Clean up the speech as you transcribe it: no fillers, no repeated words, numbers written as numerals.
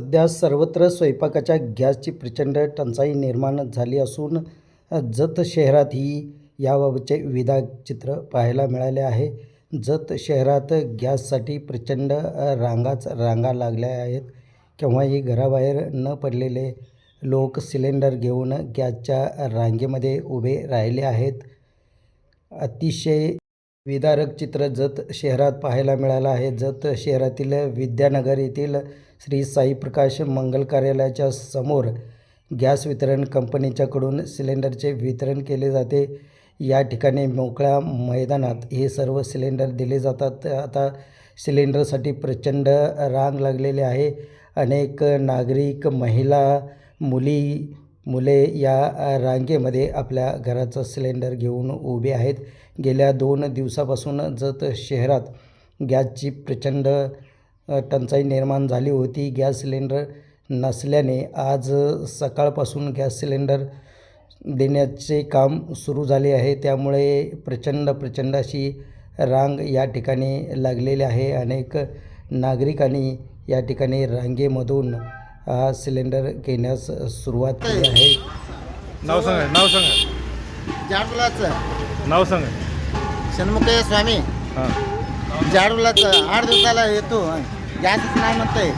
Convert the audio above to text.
सध्या सर्वत्र स्वयंपाकाच्या गॅसची प्रचंड टंचाई निर्माण झाली असून जत शहरात ही याबाबतचे विविध चित्र पाहायला मिळाले आहे. जत शहरात गॅससाठी प्रचंड रांगा लागल्या आहेत. केव्हाही घराबाहेर न पडलेले लोक सिलेंडर घेऊन गॅसच्या रांगेमध्ये उभे राहिले आहेत. अतिशय विदारक चित्र जत शहरात पाहायला मिळालं आहे. जत शहरातील विद्यानगर येथील श्री साई प्रकाश मंगल कार्यालयाच्या समोर गॅस वितरण कंपनीच्याकडून सिलेंडरचे वितरण केले जाते. या ठिकाणी मोकळ्या मैदानात हे सर्व सिलेंडर दिले जातात. आता सिलेंडरसाठी प्रचंड रांग लागलेली आहे. अनेक नागरिक, महिला, मुले या रांगेमध्ये आपल्या घराचं सिलेंडर घेऊन उभे आहेत. गेल्या 2 दिवसापासून जत शहरात गॅसची प्रचंड टंचाई निर्माण झाली होती. गॅस सिलेंडर नसल्याने आज सकाळपासून गॅस सिलेंडर देण्याचे काम सुरू झाले आहे. त्यामुळे प्रचंड अशी रांग या ठिकाणी लागलेली आहे. अनेक नागरिकांनी या ठिकाणी रांगेमधून हा सिलेंडर घेण्यास सुरुवात केली आहे. नाव सांगा. जाडुलाचं नाव सांगा. षण्मुखय स्वामी हां. जाडुलाचं 8 दिवसाला येतो. गॅसच नाही म्हणतंय.